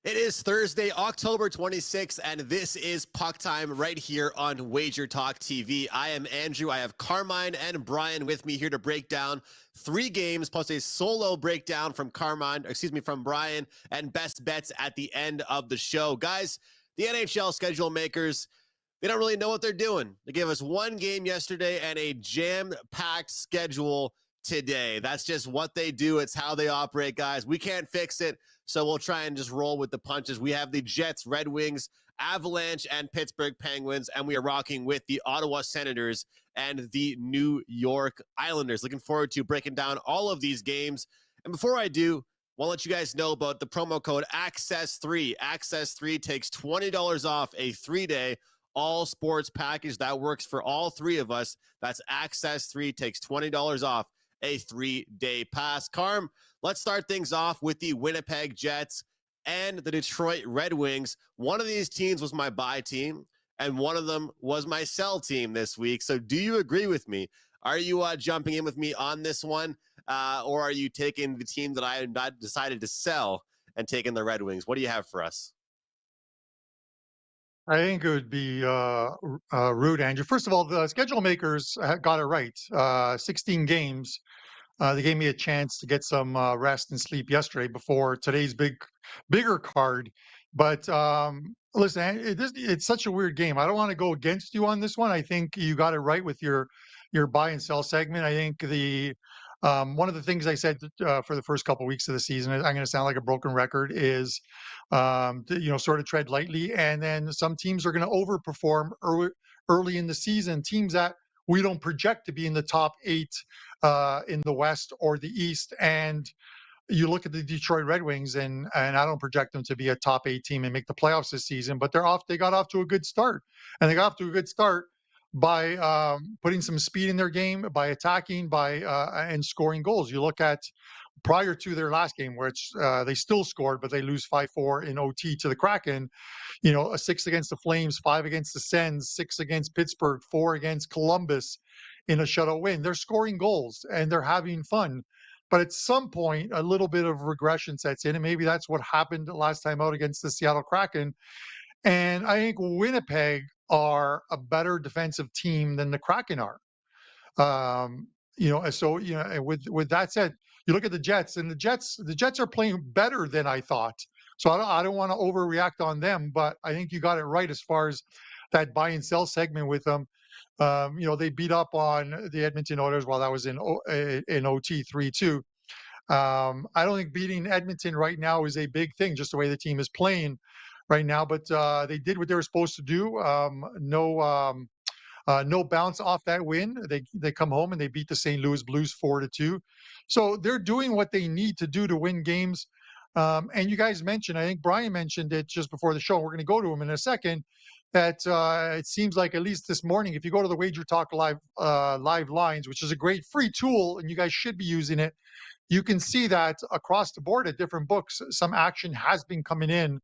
It is Thursday, October 26th, and this is Puck Time right here on WagerTalk TV. I am Andrew. I have Carmine and Bryan with me here to break down 3 games plus a solo breakdown from from Bryan, and best bets at the end of the show. Guys, the NHL schedule makers, they don't really know what they're doing. They gave us 1 game yesterday and a jam-packed schedule today. That's just what they do. It's how they operate, guys. We can't fix it, so we'll try and just roll with the punches. We have the Jets, Red Wings, Avalanche, and Pittsburgh Penguins, and we are rocking with the Ottawa Senators and the New York Islanders. Looking forward to breaking down all of these games. And before I do, I want to let you guys know about the promo code ACCESS3. ACCESS3 takes $20 off a 3-day all sports package that works for all 3 of us. That's ACCESS3, takes $20 off a 3-day pass. Carm, let's start things off with the Winnipeg Jets and the Detroit Red Wings. One of these teams was my buy team, and one of them was my sell team this week. So do you agree with me? Are you jumping in with me on this one, or are you taking the team that I have not decided to sell and taking the Red Wings? What do you have for us? I think it would be rude, Andrew. First of all, the schedule makers got it right. 16 games. They gave me a chance to get some rest and sleep yesterday before today's bigger card. But listen, it's such a weird game. I don't want to go against you on this one. I think you got it right with your buy and sell segment. I think the one of the things I said for the first couple of weeks of the season, I'm going to sound like a broken record, is sort of tread lightly. And then some teams are going to overperform early in the season. Teams that we don't project to be in the top 8 in the West or the East. And you look at the Detroit Red Wings, and I don't project them to be a top 8 team and make the playoffs this season, but they got off to a good start. And they got off to a good start by putting some speed in their game, by attacking, and scoring goals. You look at prior to their last game, which they still scored, but they lose 5-4 in OT to the Kraken. A 6 against the Flames, 5 against the Sens, 6 against Pittsburgh, 4 against Columbus in a shutout win. They're scoring goals and they're having fun. But at some point, a little bit of regression sets in, and maybe that's what happened last time out against the Seattle Kraken. And I think Winnipeg are a better defensive team than the Kraken are. With that said, you look at the Jets, and the Jets are playing better than I thought. So I don't want to overreact on them, but I think you got it right as far as that buy and sell segment with them. They beat up on the Edmonton Oilers while that was in OT 3-2. I don't think beating Edmonton right now is a big thing, just the way the team is playing right now. But they did what they were supposed to do. No bounce off that win. They come home and they beat the St. Louis Blues 4-2. So they're doing what they need to do to win games. And you guys mentioned, I think Bryan mentioned it just before the show. We're going to go to him in a second. That it seems like, at least this morning, if you go to the WagerTalk live lines, which is a great free tool, and you guys should be using it, you can see that across the board at different books, some action has been coming in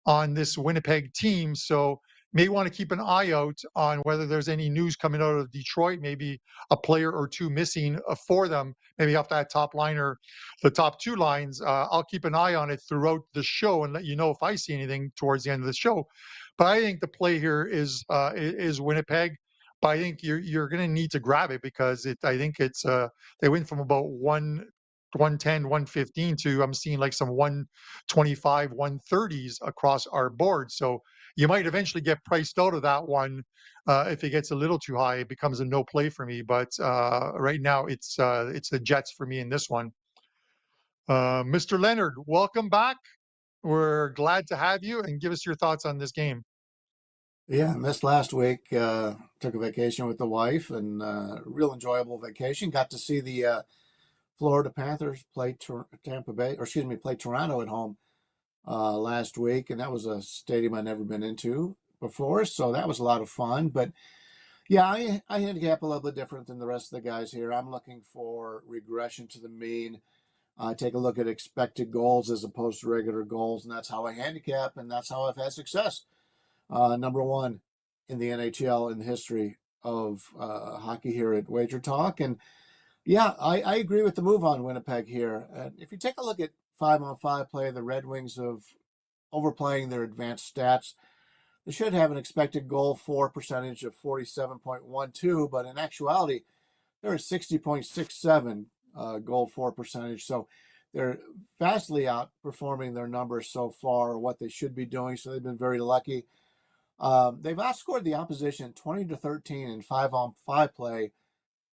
on this Winnipeg team. So may want to keep an eye out on whether there's any news coming out of Detroit, maybe a player or 2 missing for them, maybe off that top line or the top 2 lines. I'll keep an eye on it throughout the show and let you know if I see anything towards the end of the show. But I think the play here is Winnipeg. But I think you're going to need to grab it because I think it's they went from about 110, 115 to, I'm seeing like some 125, 130s across our board. So you might eventually get priced out of that one. If it gets a little too high, it becomes a no play for me. But right now, it's the Jets for me in this one. Mr. Leonard, welcome back. We're glad to have you, and give us your thoughts on this game. Yeah, missed last week. Took a vacation with the wife, and real enjoyable vacation. Got to see the Florida Panthers play play Toronto at home last week, and that was a stadium I'd never been into before, so that was a lot of fun. But yeah, I handicap a little bit different than the rest of the guys here. I'm looking for regression to the mean. Take a look at expected goals as opposed to regular goals, and that's how I handicap, and that's how I've had success. Number 1 in the NHL in the history of hockey here at WagerTalk. And yeah, I agree with the move on Winnipeg here. If you take a look at 5-on-5 play, the Red Wings have overplaying their advanced stats. They should have an expected goal for percentage of 47.12, but in actuality, they're at 60.67 goal for percentage. So they're vastly outperforming their numbers so far, what they should be doing. So they've been very lucky. They've outscored the opposition 20-13 in 5-on-5 play,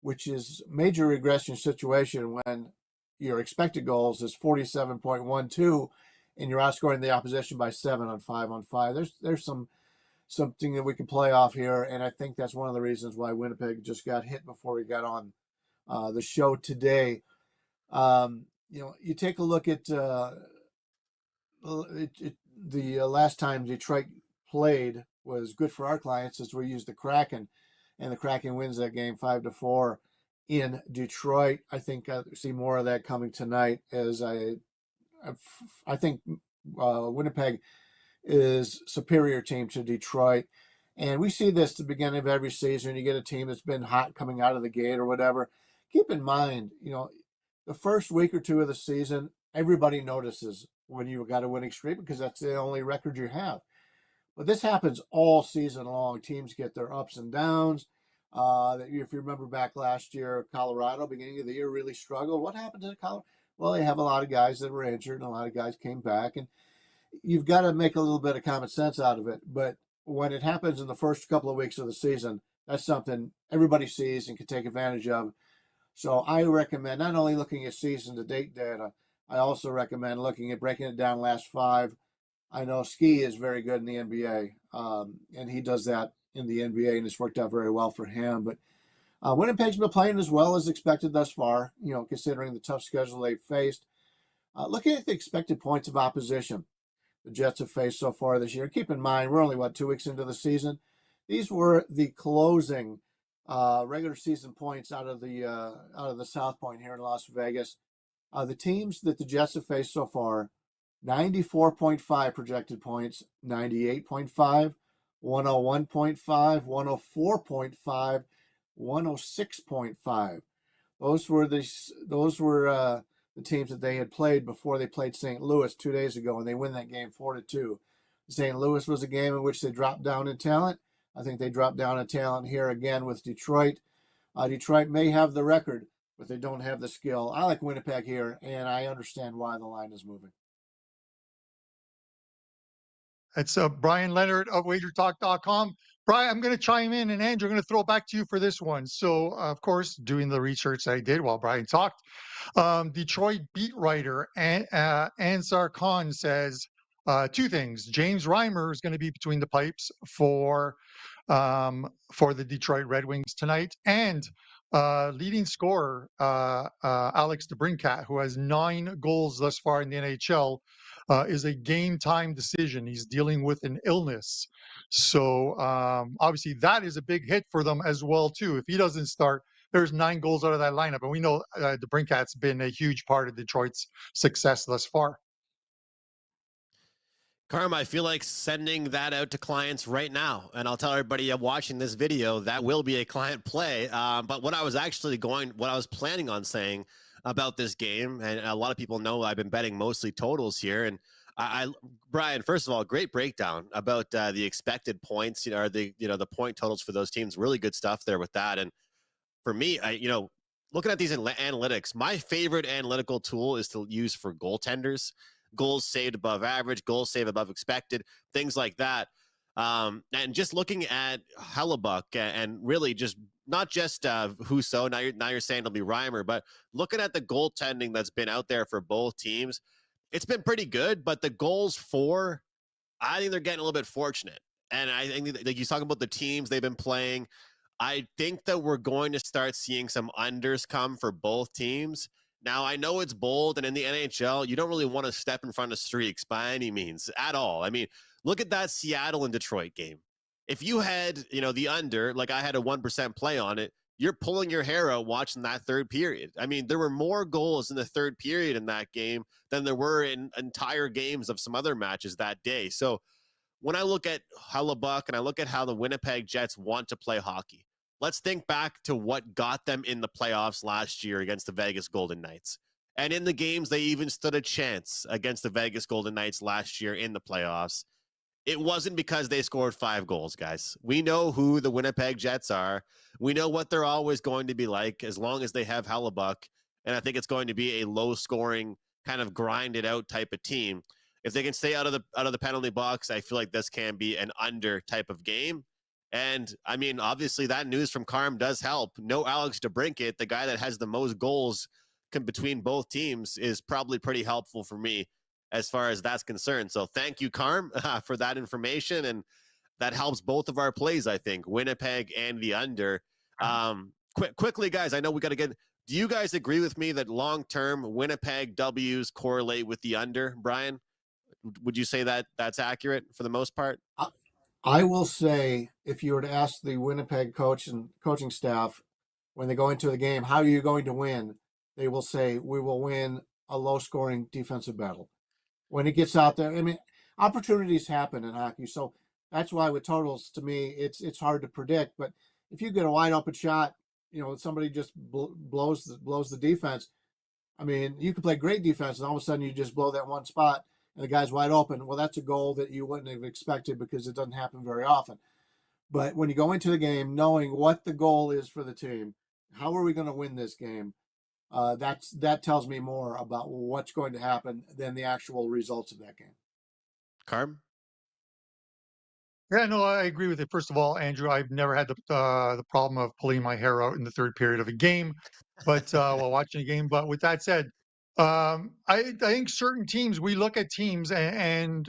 which is major regression situation when your expected goals is 47.12 and you're outscoring the opposition by 7 on 5-on-5. There's something that we can play off here, and I think that's one of the reasons why Winnipeg just got hit before we got on the show today. You take a look at the last time Detroit played was good for our clients as we used the Kraken, and the Kraken wins that game 5-4 in Detroit. I think I see more of that coming tonight, as I think Winnipeg is superior team to Detroit. And we see this at the beginning of every season. You get a team that's been hot coming out of the gate or whatever. Keep in mind, the first week or two of the season, everybody notices when you've got a winning streak because that's the only record you have. But this happens all season long. Teams get their ups and downs. If you remember back last year, Colorado, beginning of the year, really struggled. What happened to Colorado? Well, they have a lot of guys that were injured and a lot of guys came back. And you've got to make a little bit of common sense out of it. But when it happens in the first couple of weeks of the season, that's something everybody sees and can take advantage of. So I recommend not only looking at season-to-date data, I also recommend looking at breaking it down last 5. I know Ski is very good in the NBA, and he does that in the NBA, and it's worked out very well for him. But Winnipeg's been playing as well as expected thus far, considering the tough schedule they've faced. Looking at the expected points of opposition the Jets have faced so far this year. Keep in mind, we're only, 2 weeks into the season. These were the closing regular season points out of the South Point here in Las Vegas. The teams that the Jets have faced so far, 94.5 projected points, 98.5, 101.5, 104.5, 106.5. Those were the teams that they had played before they played St. Louis 2 days ago, and they win that game 4-2. St. Louis was a game in which they dropped down in talent. I think they dropped down in talent here again with Detroit. Detroit may have the record, but they don't have the skill. I like Winnipeg here, and I understand why the line is moving. It's Brian Leonard of WagerTalk.com. Brian, I'm going to chime in, and Andrew, I'm going to throw it back to you for this one. So, of course, doing the research I did while Brian talked, Detroit beat writer Ansar Khan says 2 things. James Reimer is going to be between the pipes for the Detroit Red Wings tonight, and leading scorer Alex DeBrincat, who has 9 goals thus far in the NHL, is a game time decision. He's dealing with an illness. So obviously that is a big hit for them as well, too. If he doesn't start, there's 9 goals out of that lineup. And we know DeBrincat's been a huge part of Detroit's success thus far. Carmine, I feel like sending that out to clients right now. And I'll tell everybody watching this video, that will be a client play. But what I was planning on saying about this game, and a lot of people know I've been betting mostly totals here. And Brian, first of all, great breakdown about the expected points, or the point totals for those teams. Really good stuff there with that. And for me, looking at these analytics, my favorite analytical tool is to use for goaltenders. Goals saved above average, goals saved above expected, things like that. And just looking at Hellebuyck and really just not just Husso. Now you're saying it'll be Reimer, but looking at the goaltending that's been out there for both teams, it's been pretty good. But the goals for, I think they're getting a little bit fortunate. And I think, like you talk about the teams they've been playing, I think that we're going to start seeing some unders come for both teams. Now, I know it's bold, and in the NHL, you don't really want to step in front of streaks by any means at all. I mean, look at that Seattle and Detroit game. If you had, the under, like I had a 1% play on it, you're pulling your hair out watching that third period. I mean, there were more goals in the third period in that game than there were in entire games of some other matches that day. So when I look at Hellebuyck and I look at how the Winnipeg Jets want to play hockey, let's think back to what got them in the playoffs last year against the Vegas Golden Knights. And in the games, they even stood a chance against the Vegas Golden Knights last year in the playoffs. It wasn't because they scored 5 goals, guys. We know who the Winnipeg Jets are. We know what they're always going to be like as long as they have Hellebuck. And I think it's going to be a low-scoring, kind of grinded out type of team. If they can stay out of the penalty box, I feel like this can be an under type of game. And I mean, obviously, that news from Carm does help. No Alex DeBrincat, the guy that has the most goals between both teams, is probably pretty helpful for me as far as that's concerned. So thank you, Carm, for that information. And that helps both of our plays, I think, Winnipeg and the under. Quickly, guys, I know we got to get. Do you guys agree with me that long-term Winnipeg W's correlate with the under, Brian? Would you say that that's accurate for the most part? I will say, if you were to ask the Winnipeg coach and coaching staff when they go into the game, how are you going to win? They will say, we will win a low-scoring defensive battle. When it gets out there, I mean, opportunities happen in hockey. So that's why with totals, to me, it's hard to predict. But if you get a wide open shot, somebody just blows the defense. I mean, you can play great defense, and all of a sudden you just blow that one spot, and the guy's wide open. Well, that's a goal that you wouldn't have expected because it doesn't happen very often. But when you go into the game knowing what the goal is for the team, how are we going to win this game? That tells me more about what's going to happen than the actual results of that game. Carm? Yeah, no, I agree with it. First of all, Andrew, I've never had the problem of pulling my hair out in the third period of a game, but while watching a game. But with that said, I think certain teams, we look at teams and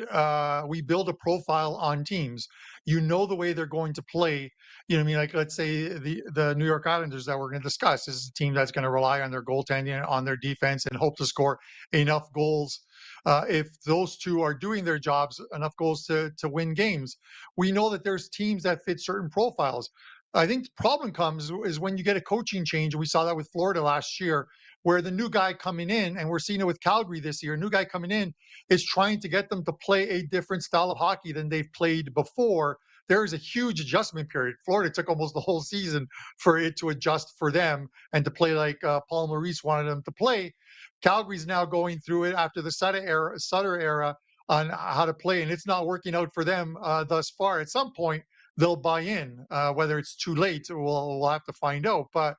we build a profile on teams. You know the way they're going to play. You know what I mean? Like, let's say the New York Islanders that we're going to discuss. This is a team that's going to rely on their goaltending, on their defense, and hope to score enough goals. If those two are doing their jobs, enough goals to win games. We know that there's teams that fit certain profiles. I think the problem comes is when you get a coaching change. We saw that with Florida last year, where the new guy coming in, and we're seeing it with Calgary this year, new guy coming in is trying to get them to play a different style of hockey than they've played before. There is a huge adjustment period. Florida took almost the whole season for it to adjust for them and to play like Paul Maurice wanted them to play. Calgary's now going through it after the Sutter era on how to play, and it's not working out for them thus far. At some point, they'll buy in. Whether it's too late, we'll have to find out. But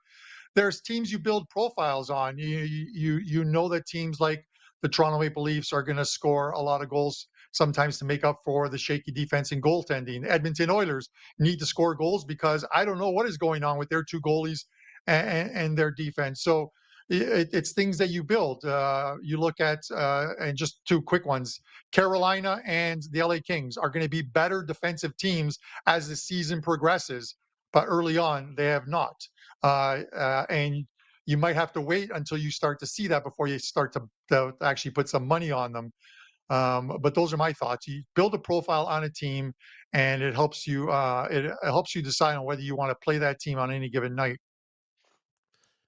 there's teams you build profiles on. You know that teams like the Toronto Maple Leafs are going to score a lot of goals sometimes to make up for the shaky defense and goaltending. Edmonton Oilers need to score goals because I don't know what is going on with their two goalies and their defense. So it's things that you build. You look at, and just two quick ones, Carolina and the LA Kings are going to be better defensive teams as the season progresses, but early on they have not. And you might have to wait until you start to see that before you start to actually put some money on them. But those are my thoughts. You build a profile on a team, and it helps you. It helps you decide on whether you want to play that team on any given night.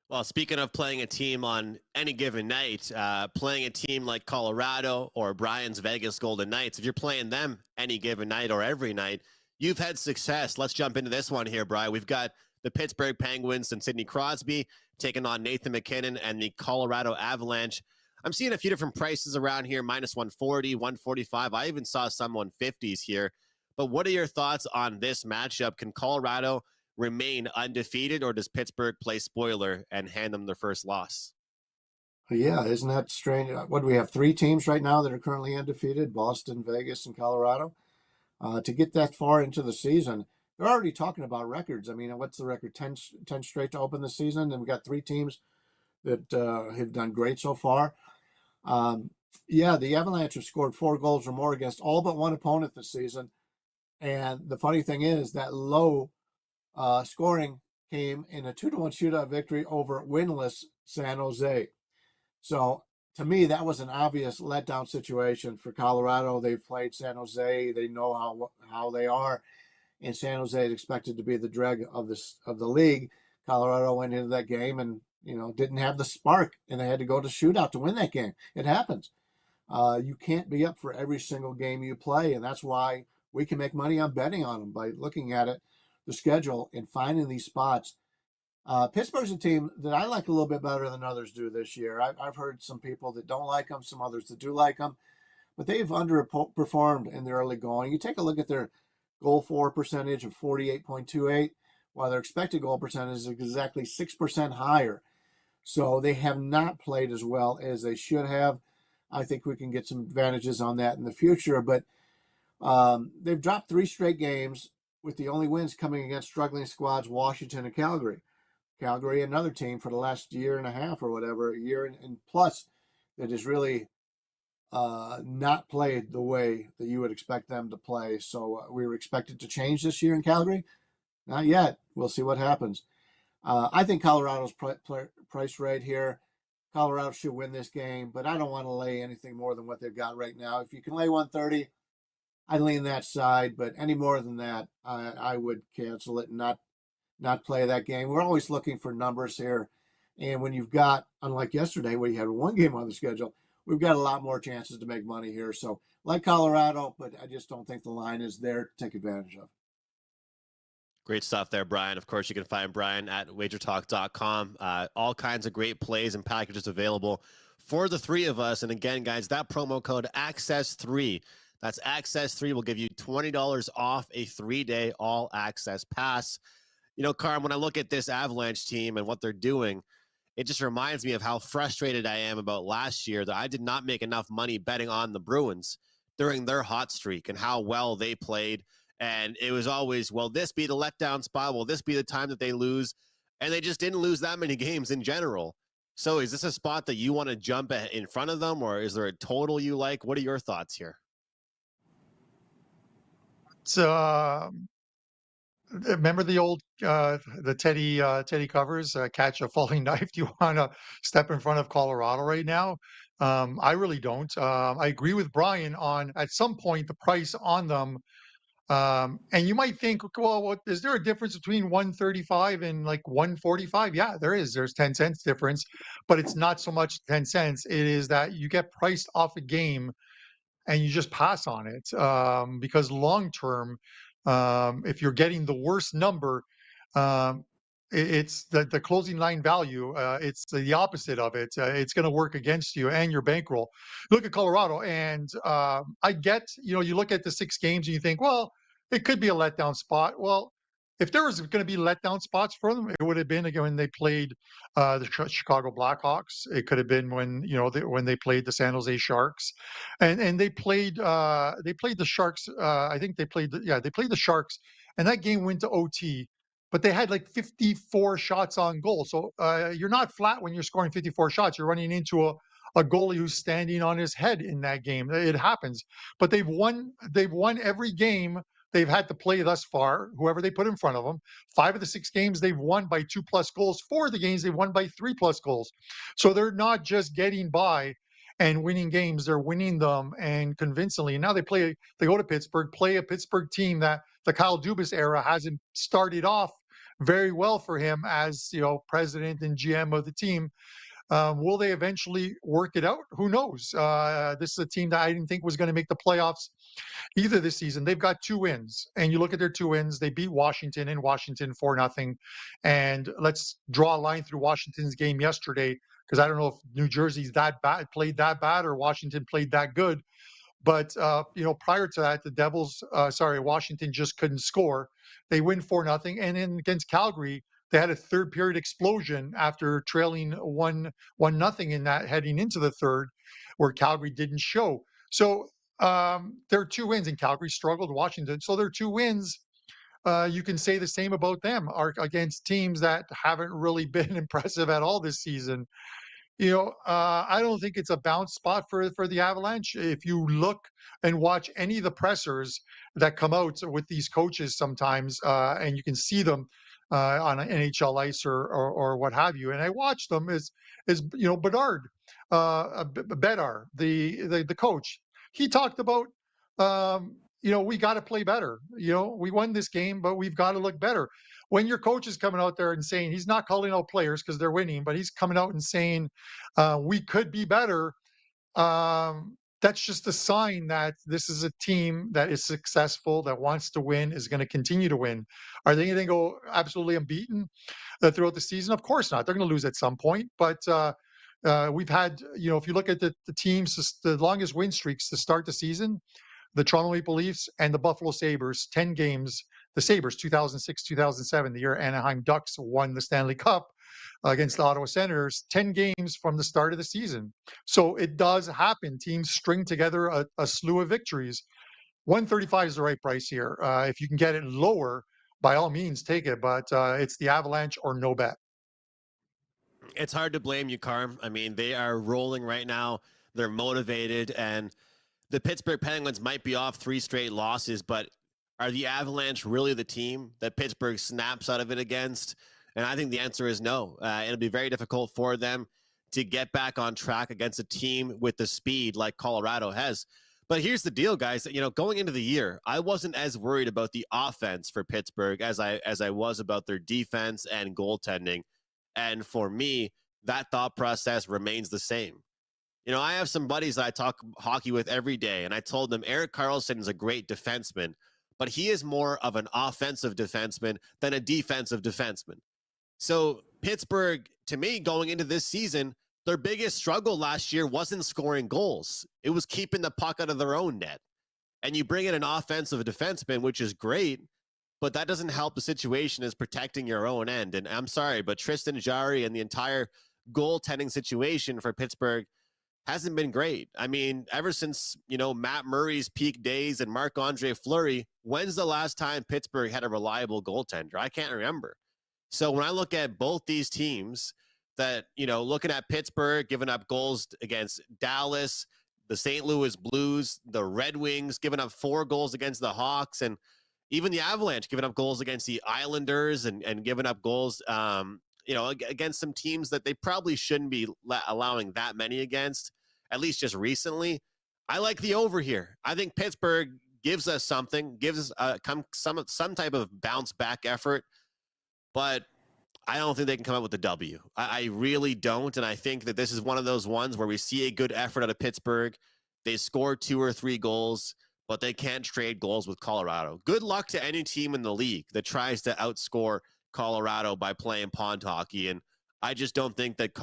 Well, speaking of playing a team on any given night, playing a team like Colorado or Brian's Vegas Golden Knights, if you're playing them any given night or every night, you've had success. Let's jump into this one here, Brian. We've got the Pittsburgh Penguins and Sidney Crosby taking on Nathan McKinnon and the Colorado Avalanche. I'm seeing a few different prices around here, minus 140, 145. I even saw some 150s here. But what are your thoughts on this matchup? Can Colorado remain undefeated, or does Pittsburgh play spoiler and hand them their first loss? Yeah, isn't that strange? What do we have? 3 teams right now that are currently undefeated: Boston, Vegas, and Colorado. To get that far into the season, they're already talking about records. I mean, what's the record? 10 straight to open the season, and we've got 3 teams that have done great so far. Yeah, the Avalanche have scored 4 goals or more against all but one opponent this season. And the funny thing is that low scoring came in a 2-1 shootout victory over winless San Jose. So to me, that was an obvious letdown situation for Colorado. They've played San Jose. They know how they are. And San Jose is expected to be the dreg of the league. Colorado went into that game and didn't have the spark, and they had to go to shootout to win that game. It happens. You can't be up for every single game you play, and that's why we can make money on betting on them by looking at it, the schedule, and finding these spots. Pittsburgh's a team that I like a little bit better than others do this year. I've heard some people that don't like them, some others that do like them, but they've underperformed in the early going. You take a look at their goal for percentage of 48.28, while their expected goal percentage is exactly 6% higher. So they have not played as well as they should have. I think we can get some advantages on that in the future, but they've dropped 3 straight games, with the only wins coming against struggling squads Washington and Calgary. Calgary, another team for the last year and a half or whatever, a year and plus, that has really not played the way that you would expect them to play. So we were expected to change this year in Calgary. Not yet. We'll see what happens. I think Colorado's price right here. Colorado should win this game, but I don't want to lay anything more than what they've got right now. If you can lay 130, I'd lean that side, but any more than that, I would cancel it and not play that game. We're always looking for numbers here. And when you've got, unlike yesterday, where you had 1 game on the schedule, we've got a lot more chances to make money here. So like Colorado, but I just don't think the line is there to take advantage of. Great stuff there, Bryan. Of course, you can find Bryan at WagerTalk.com. All kinds of great plays and packages available for the 3 of us. And again, guys, that promo code ACCESS3, that's ACCESS3, will give you $20 off a 3-day all-access pass. You know, Carm, when I look at this Avalanche team and what they're doing, it just reminds me of how frustrated I am about last year that I did not make enough money betting on the Bruins during their hot streak and how well they played. And it was always, will this be the letdown spot? Will this be the time that they lose? And they just didn't lose that many games in general. So is this a spot that you want to jump in front of them, or is there a total you like? What are your thoughts here? So, remember the old the Teddy covers, catch a falling knife? Do you want to step in front of Colorado right now? I really don't. I agree with Bryan on, at some point, the price on them. And you might think, well, is there a difference between 135 and like 145? Yeah, there is. There's 10 cents difference, but it's not so much 10 cents. It is that you get priced off a game and you just pass on it, because long term, if you're getting the worst number, um, it's the closing line value. It's the opposite of it. It's going to work against you and your bankroll. Look at Colorado, and I get, you look at the 6 games and you think, well, it could be a letdown spot. Well, if there was going to be letdown spots for them, it would have been again when they played the Chicago Blackhawks. It could have been when when they played the San Jose Sharks, and they played the Sharks. I think they played they played the Sharks, and that game went to OT. But they had like 54 shots on goal. So you're not flat when you're scoring 54 shots. You're running into a goalie who's standing on his head in that game. It happens. But they've won every game they've had to play thus far, whoever they put in front of them. 5 of the 6 games they've won by 2+ goals. 4 of the games they've won by 3+ goals. So they're not just getting by and winning games, they're winning them, and convincingly. And now they go to Pittsburgh, play a Pittsburgh team that the Kyle Dubas era hasn't started off very well for him as president and GM of the team. Will they eventually work it out? Who knows? This is a team that I didn't think was going to make the playoffs either this season. They've got 2 wins, and you look at their 2 wins. They beat Washington in Washington 4-0. And let's draw a line through Washington's game yesterday, because I don't know if New Jersey's played that bad, or Washington played that good. But prior to that, Washington just couldn't score. They win 4-0, and then against Calgary, they had a third period explosion after trailing 1-0 in that heading into the third, where Calgary didn't show. So there are 2 wins, and Calgary struggled Washington. So there are 2 wins. You can say the same about them, are against teams that haven't really been impressive at all this season. I don't think it's a bounce spot for the Avalanche. If you look and watch any of the pressers that come out with these coaches sometimes, and you can see them on an NHL ice or what have you. And I watch them is Bedard, Bedard, the coach. He talked about we got to play better. We won this game, but we've got to look better. When your coach is coming out there and saying, he's not calling out players because they're winning, but he's coming out and saying we could be better. that's just a sign that this is a team that is successful, that wants to win, is going to continue to win. Are they going to go absolutely unbeaten throughout the season? Of course not. They're going to lose at some point. But we've had, if you look at the teams, the longest win streaks to start the season, the Toronto Maple Leafs and the Buffalo Sabres, 10 games. The Sabres, 2006, 2007, the year Anaheim Ducks won the Stanley Cup against the Ottawa Senators, 10 games from the start of the season. So it does happen. Teams string together a slew of victories. 135 is the right price here. If you can get it lower, by all means, take it. But it's the Avalanche or no bet. It's hard to blame you, Carm. I mean, they are rolling right now. They're motivated, and the Pittsburgh Penguins might be off 3 straight losses, but are the Avalanche really the team that Pittsburgh snaps out of it against? And I think the answer is no. It'll be very difficult for them to get back on track against a team with the speed like Colorado has. But here's the deal, guys. Going into the year, I wasn't as worried about the offense for Pittsburgh as I was about their defense and goaltending. And for me, that thought process remains the same. I have some buddies that I talk hockey with every day, and I told them Erik Karlsson is a great defenseman, but he is more of an offensive defenseman than a defensive defenseman. So Pittsburgh, to me, going into this season, their biggest struggle last year wasn't scoring goals. It was keeping the puck out of their own net. And you bring in an offensive defenseman, which is great, but that doesn't help the situation as protecting your own end. And I'm sorry, but Tristan Jarry and the entire goaltending situation for Pittsburgh hasn't been great. I mean, ever since, Matt Murray's peak days and Marc-Andre Fleury, when's the last time Pittsburgh had a reliable goaltender? I can't remember. So when I look at both these teams that, looking at Pittsburgh giving up goals against Dallas, the St. Louis Blues, the Red Wings giving up 4 goals against the Hawks, and even the Avalanche giving up goals against the Islanders and giving up goals, against some teams that they probably shouldn't be allowing that many against, at least just recently. I like the over here. I think Pittsburgh gives us something, gives us some type of bounce back effort, but I don't think they can come up with the W. I really don't, and I think that this is one of those ones where we see a good effort out of Pittsburgh. They score 2 or 3 goals, but they can't trade goals with Colorado. Good luck to any team in the league that tries to outscore Colorado by playing pond hockey, and I just don't think that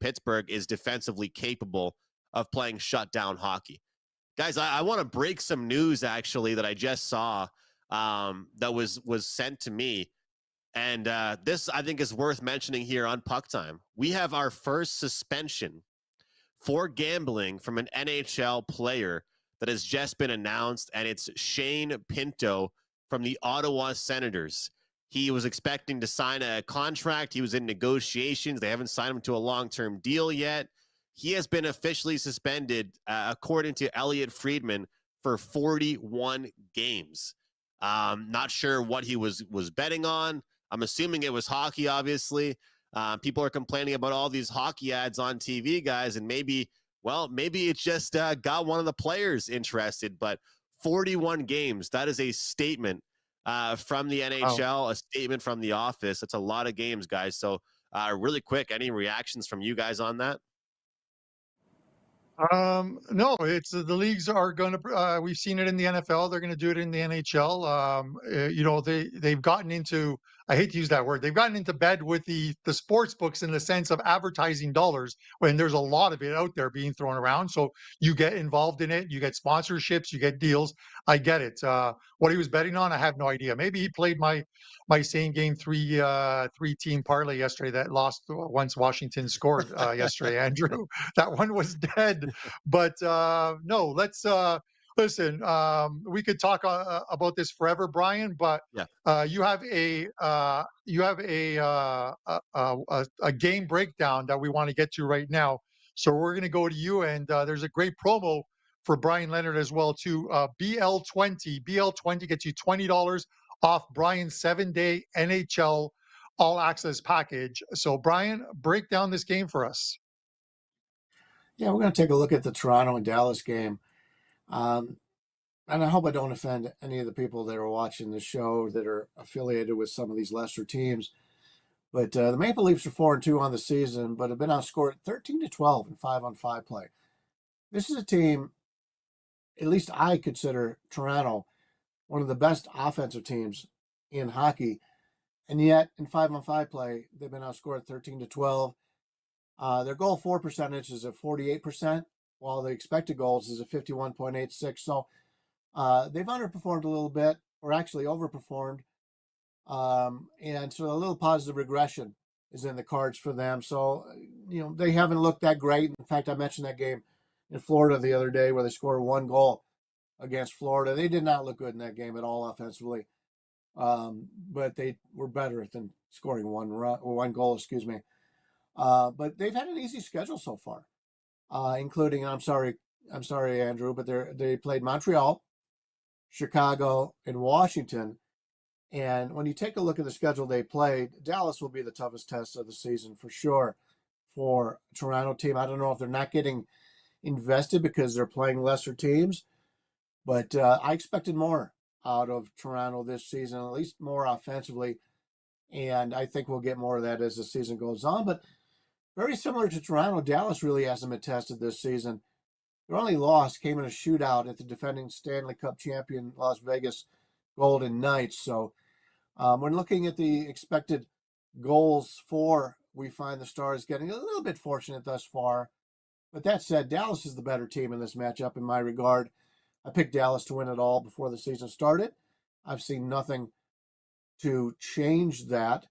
Pittsburgh is defensively capable of playing shutdown hockey. Guys, I want to break some news actually that I just saw that was sent to me, and this I think is worth mentioning here on PuckTime. We have our first suspension for gambling from an NHL player that has just been announced, and it's Shane Pinto from the Ottawa Senators. He was expecting to sign a contract. He was in negotiations. They haven't signed him to a long-term deal yet. He has been officially suspended, according to Elliot Friedman, for 41 games. Not sure what he was betting on. I'm assuming it was hockey, obviously. People are complaining about all these hockey ads on TV, guys, and maybe it just got one of the players interested. But 41 games, that is a statement from the NHL, a statement from the office. That's a lot of games, guys. So really quick, any reactions from you guys on that? No, it's the leagues are going to, we've seen it in the NFL. They're going to do it in the NHL. They've gotten into, I hate to use that word. They've gotten into bed with the sports books in the sense of advertising dollars when there's a lot of it out there being thrown around. So you get involved in it, you get sponsorships, you get deals. I get it. What he was betting on, I have no idea. Maybe he played my same game 3-team parlay yesterday that lost once Washington scored yesterday, Andrew. That one was dead. But no, let's listen. We could talk about this forever, Brian. But yeah. You have a game breakdown that we want to get to right now. So we're going to go to you, and there's a great promo for Brian Leonard as well too. BL20 gets you $20 off Brian's 7-day NHL all access package. So Brian, break down this game for us. Yeah, we're going to take a look at the Toronto and Dallas game. And I hope I don't offend any of the people that are watching the show that are affiliated with some of these lesser teams. But the Maple Leafs are 4-2 on the season, but have been outscored 13-12 in 5-on-5 play. This is a team, at least I consider Toronto one of the best offensive teams in hockey. And yet, in 5-on-5 play, they've been outscored 13-12. Their goal for percentage is at 48%, while the expected goals is at 51.86. So they've underperformed a little bit, or actually overperformed. And so a little positive regression is in the cards for them. So, they haven't looked that great. In fact, I mentioned that game in Florida the other day where they scored one goal against Florida. They did not look good in that game at all offensively. But they were better than scoring one goal, excuse me. But they've had an easy schedule so far, including, I'm sorry, Andrew, but they played Montreal, Chicago, and Washington. And when you take a look at the schedule they played, Dallas will be the toughest test of the season for sure for a Toronto team. I don't know if they're not getting invested because they're playing lesser teams, but I expected more out of Toronto this season, at least more offensively. And I think we'll get more of that as the season goes on. But very similar to Toronto, Dallas really hasn't been tested this season. Their only loss came in a shootout at the defending Stanley Cup champion Las Vegas Golden Knights. So when looking at the expected goals for, we find the Stars getting a little bit fortunate thus far. But that said, Dallas is the better team in this matchup in my regard. I picked Dallas to win it all before the season started. I've seen nothing to change that.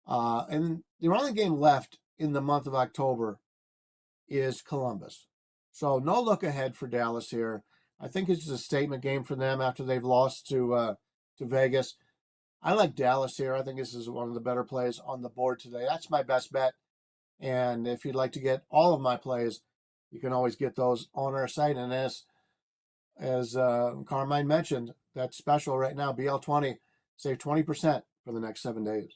And the only game left in the month of October is Columbus. So no look ahead for Dallas here. I think it's just a statement game for them after they've lost to Vegas. I like Dallas here. I think this is one of the better plays on the board today. That's my best bet. And if you'd like to get all of my plays, you can always get those on our site. And as Carmine mentioned, that's special right now, BL20, save 20% for the next 7 days.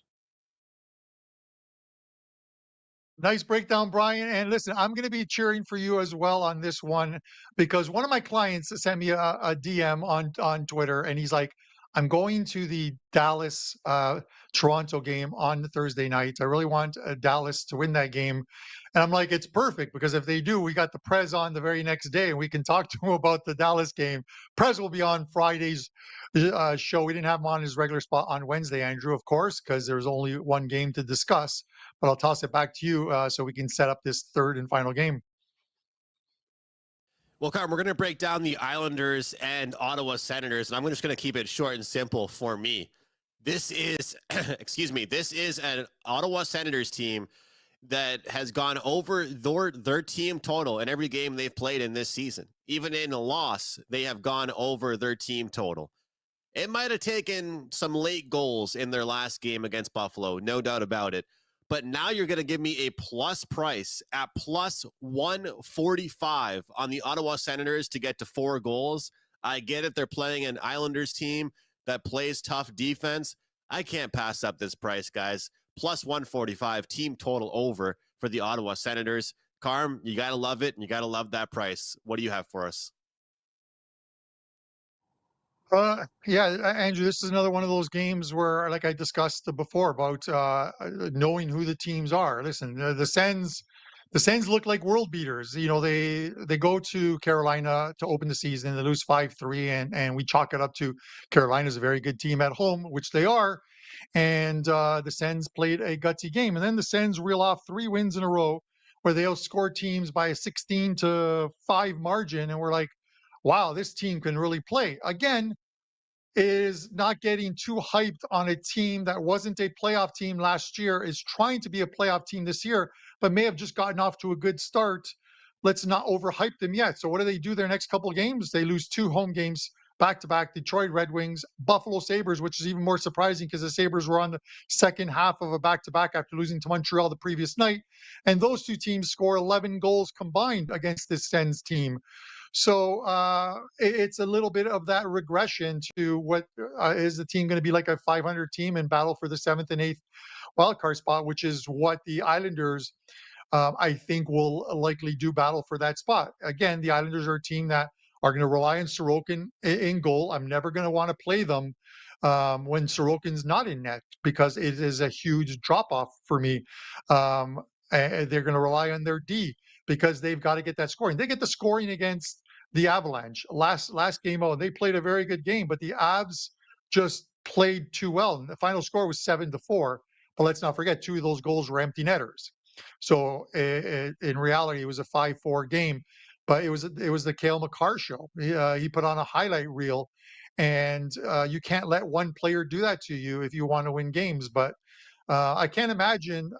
Nice breakdown, Brian. And listen, I'm going to be cheering for you as well on this one because one of my clients sent me a DM on Twitter, and he's like, "I'm going to the Dallas Toronto game on the Thursday night. I really want Dallas to win that game." And I'm like, "It's perfect because if they do, we got the Prez on the very next day, and we can talk to him about the Dallas game. Prez will be on Friday's show. We didn't have him on his regular spot on Wednesday, Andrew, of course, because there's only one game to discuss." But I'll toss it back to you so we can set up this third and final game. Well, Carm, we're going to break down the Islanders and Ottawa Senators, and I'm just going to keep it short and simple for me. This is, this is an Ottawa Senators team that has gone over their team total in every game they've played in this season. Even in a loss, they have gone over their team total. It might have taken some late goals in their last game against Buffalo, no doubt about it. But now you're going to give me a plus price at plus 145 on the Ottawa Senators to get to 4 goals. I get it. They're playing an Islanders team that plays tough defense. I can't pass up this price, guys. Plus 145 team total over for the Ottawa Senators. Carm, you got to love it, and you got to love that price. What do you have for us? Yeah, Andrew, this is another one of those games where, like I discussed before, about knowing who the teams are. Listen, the Sens look like world beaters. They go to Carolina to open the season, and they lose 5-3, and we chalk it up to Carolina's a very good team at home, which they are. And the Sens played a gutsy game, and then the Sens reel off 3 wins in a row where they outscore teams by a 16-5 margin, and we're like, wow, this team can really play. Again, is not getting too hyped on a team that wasn't a playoff team last year, is trying to be a playoff team this year, but may have just gotten off to a good start. Let's not overhype them yet. So what do they do their next couple of games? They lose 2 home games back-to-back, Detroit Red Wings, Buffalo Sabres, which is even more surprising because the Sabres were on the second half of a back-to-back after losing to Montreal the previous night. And those 2 teams score 11 goals combined against this Sens team. So it's a little bit of that regression to what is the team going to be like a 500 team and battle for the 7th and 8th wildcard spot, which is what the Islanders, I think, will likely do battle for that spot. Again, the Islanders are a team that are going to rely on Sorokin in goal. I'm never going to want to play them when Sorokin's not in net because it is a huge drop off for me. They're going to rely on their D. because they've got to get that scoring. They get the scoring against the Avalanche last game out. They played a very good game, but the Avs just played too well. And the final score was 7-4. But let's not forget, 2 of those goals were empty netters. So in reality, it was a 5-4 game. But it was the Cale Makar show. He put on a highlight reel, and you can't let one player do that to you if you want to win games. But I can't imagine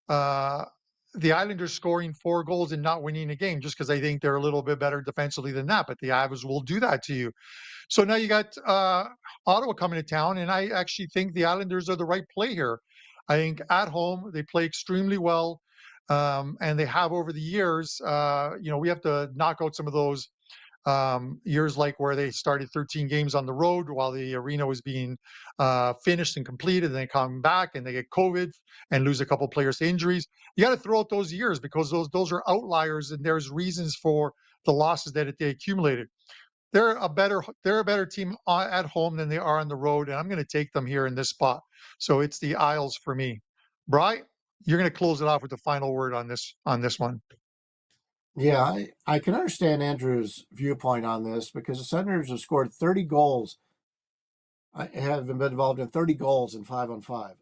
the Islanders scoring 4 goals and not winning a game just because I think they're a little bit better defensively than that. But the Avs will do that to you. So now you got Ottawa coming to town, and I actually think the Islanders are the right play here. I think at home they play extremely well, and they have over the years. We have to knock out some of those years like where they started 13 games on the road while the arena was being finished and completed, and they come back and they get COVID and lose a couple players to injuries. You got to throw out those years because those are outliers, and there's reasons for the losses that they accumulated. They're a better team at home than they are on the road, and I'm going to take them here in this spot. So it's the Isles for me. Bri, you're going to close it off with the final word on this one. Yeah, I can understand Andrew's viewpoint on this because the Senators have scored 30 goals, have been involved in 30 goals in 5-on-5.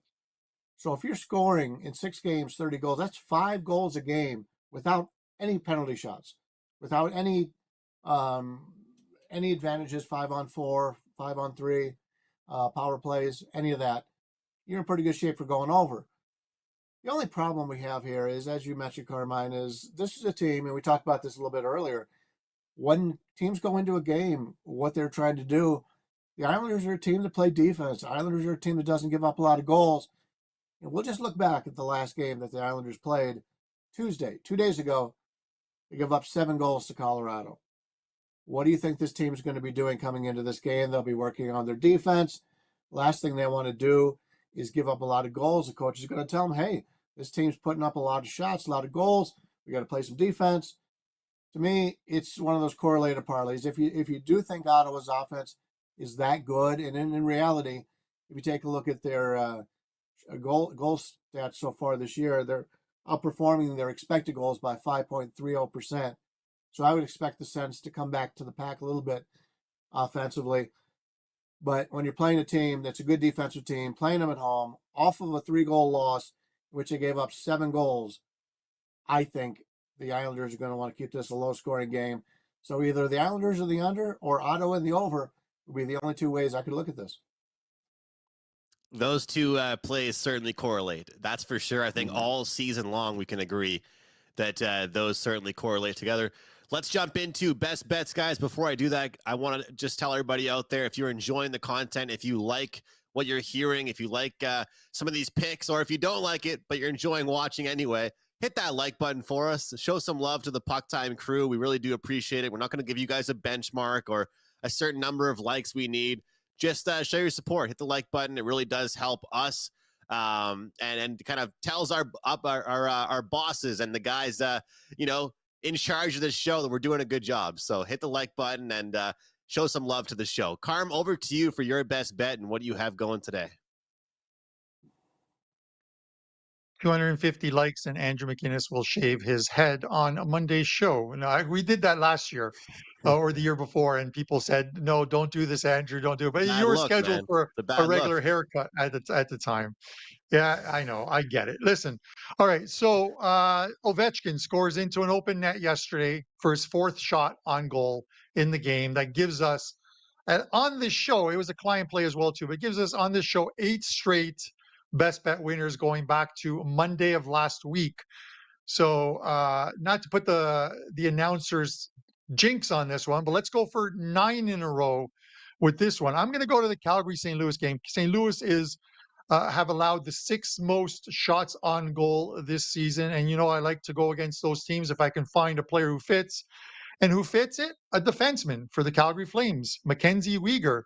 So if you're scoring in 6 games 30 goals, that's 5 goals a game without any penalty shots, without any advantages, 5-on-4, 5-on-3, power plays, any of that. You're in pretty good shape for going over. The only problem we have here is, as you mentioned, Carmine, is this is a team, and we talked about this a little bit earlier, when teams go into a game, what they're trying to do, the Islanders are a team that play defense. The Islanders are a team that doesn't give up a lot of goals. And we'll just look back at the last game that the Islanders played Tuesday, 2 days ago. They give up 7 goals to Colorado. What do you think this team is going to be doing coming into this game? They'll be working on their defense. Last thing they want to do is give up a lot of goals. The coach is going to tell them, hey, this team's putting up a lot of shots, a lot of goals. We got to play some defense. To me, it's one of those correlated parlays. If you do think Ottawa's offense is that good, and in reality, if you take a look at their goal stats so far this year, they're outperforming their expected goals by 5.30%. So I would expect the Sens to come back to the pack a little bit offensively. But when you're playing a team that's a good defensive team, playing them at home, off of a 3-goal loss, which they gave up 7 goals, I think the Islanders are going to want to keep this a low-scoring game. So either the Islanders are the under or Ottawa in the over would be the only 2 ways I could look at this. Those 2 plays certainly correlate. That's for sure. I think all season long we can agree that those certainly correlate together. Let's jump into best bets, guys. Before I do that, I want to just tell everybody out there, if you're enjoying the content, if you like what you're hearing, if you like some of these picks, or if you don't like it, but you're enjoying watching anyway, hit that like button for us. Show some love to the PuckTime crew. We really do appreciate it. We're not going to give you guys a benchmark or a certain number of likes we need. Just show your support. Hit the like button. It really does help us. And kind of tells our bosses and the guys, in charge of this show that we're doing a good job. So hit the like button and show some love to the show. Carm, over to you for your best bet and what do you have going today? 250 likes and Andrew McInnes will shave his head on a Monday's show. And we did that last year or the year before, and people said, no, don't do this, Andrew, don't do it. But you were scheduled for a regular haircut at the time. Yeah, I know. I get it. Listen. All right. So Ovechkin scores into an open net yesterday for his 4th shot on goal in the game. That gives us, on this show, it was a client play as well, too, but it gives us on this show 8 straight best bet winners going back to Monday of last week. So not to put the announcers jinx on this one, but let's go for 9 in a row with this one. I'm going to go to the Calgary-St. Louis game. St. Louis have allowed the 6th most shots on goal this season. And, I like to go against those teams if I can find a player who fits. And who fits it? A defenseman for the Calgary Flames, Mackenzie Weegar.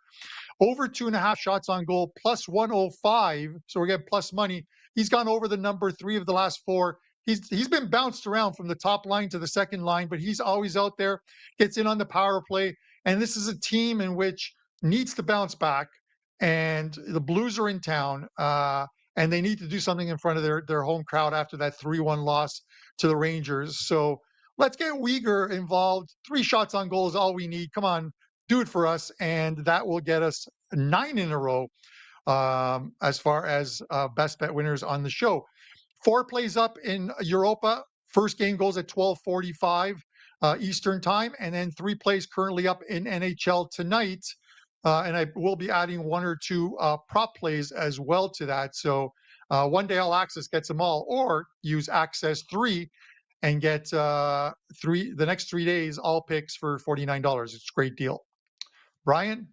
Over 2.5 shots on goal, plus 105. So we're getting plus money. He's gone over the number 3 of the last 4. He's been bounced around from the top line to the second line, but he's always out there, gets in on the power play. And this is a team in which needs to bounce back. And the Blues are in town. and they need to do something in front of their home crowd after that 3-1 loss to the Rangers. So let's get Uyghur involved. 3 shots on goal is all we need. Come on, do it for us, and that will get us 9 in a row as far as best bet winners on the show. 4 plays up in Europa. First game goes at 12:45 Eastern time, and then 3 plays currently up in NHL tonight. And I will be adding 1 or 2 prop plays as well to that. So one day All Access gets them all, or use Access 3 and get the next 3 days all picks for $49. It's a great deal. Brian,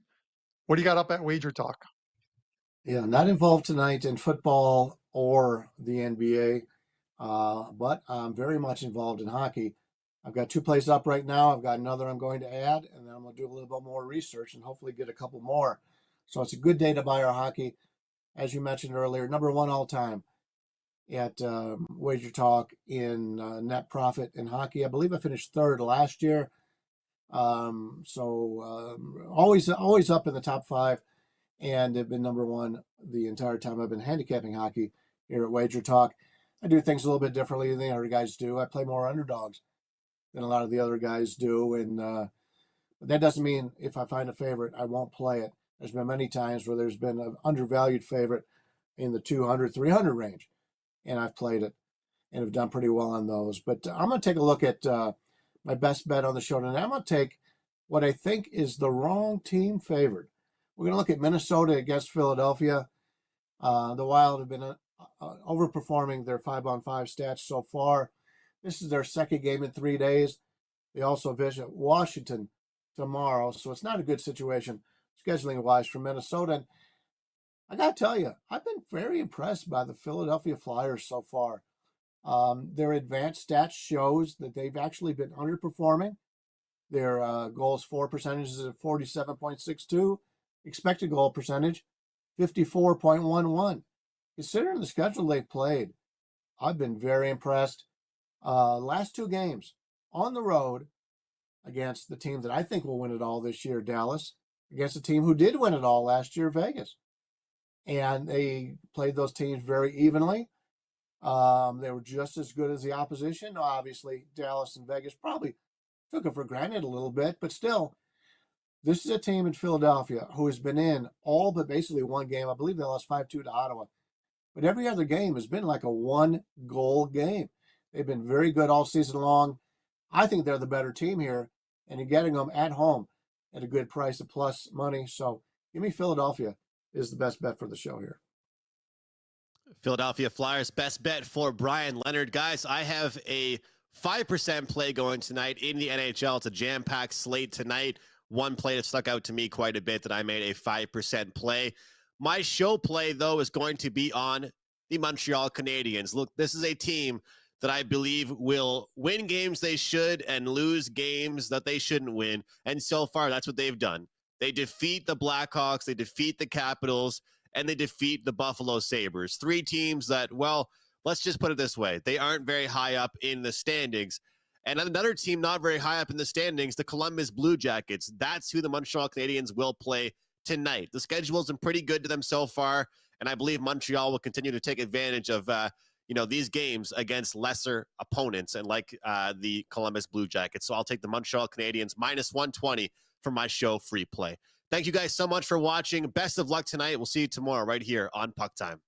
what do you got up at WagerTalk? Yeah, not involved tonight in football or the NBA, but I'm very much involved in hockey. I've got 2 plays up right now. I've got another I'm going to add, and then I'm going to do a little bit more research and hopefully get a couple more. So it's a good day to buy our hockey. As you mentioned earlier, number 1 all time at WagerTalk in net profit in hockey. I believe I finished 3rd last year. Always up in the top 5, and have been number 1 the entire time I've been handicapping hockey here at WagerTalk. I do things a little bit differently than the other guys do. I play more underdogs than a lot of the other guys do, and but that doesn't mean if I find a favorite, I won't play it. There's been many times where there's been an undervalued favorite in the 200, 300 range, and I've played it and have done pretty well on those. But I'm going to take a look at my best bet on the show tonight. I'm going to take what I think is the wrong team favored. We're going to look at Minnesota against Philadelphia. The Wild have been overperforming their 5-on-5 stats so far. This is their 2nd game in 3 days. They also visit Washington tomorrow, so it's not a good situation scheduling-wise for Minnesota. And I got to tell you, I've been very impressed by the Philadelphia Flyers so far. Their advanced stats shows that they've actually been underperforming. Their goals for percentage is at 47.62. Expected goal percentage, 54.11. Considering the schedule they've played, I've been very impressed. Last 2 games on the road against the team that I think will win it all this year, Dallas, against a team who did win it all last year, Vegas. And they played those teams very evenly. They were just as good as the opposition. Obviously, Dallas and Vegas probably took it for granted a little bit, but still, this is a team in Philadelphia who has been in all but basically 1 game. I believe they lost 5-2 to Ottawa. But every other game has been like a 1-goal game. They've been very good all season long. I think they're the better team here, and you're getting them at home at a good price of plus money. So give me Philadelphia is the best bet for the show here. Philadelphia Flyers, best bet for Brian Leonard. Guys, I have a 5% play going tonight in the NHL. It's a jam-packed slate tonight. 1 play that stuck out to me quite a bit that I made a 5% play. My show play, though, is going to be on the Montreal Canadiens. Look, this is a team that I believe will win games they should and lose games that they shouldn't win. And so far, that's what they've done. They defeat the Blackhawks, they defeat the Capitals, and they defeat the Buffalo Sabres. 3 teams that, well, let's just put it this way. They aren't very high up in the standings. And another team not very high up in the standings, the Columbus Blue Jackets. That's who the Montreal Canadiens will play tonight. The schedule's been pretty good to them so far, and I believe Montreal will continue to take advantage of these games against lesser opponents and like the Columbus Blue Jackets. So I'll take the Montreal Canadiens minus 120 for my show free play. Thank you guys so much for watching. Best of luck tonight. We'll see you tomorrow right here on Puck Time.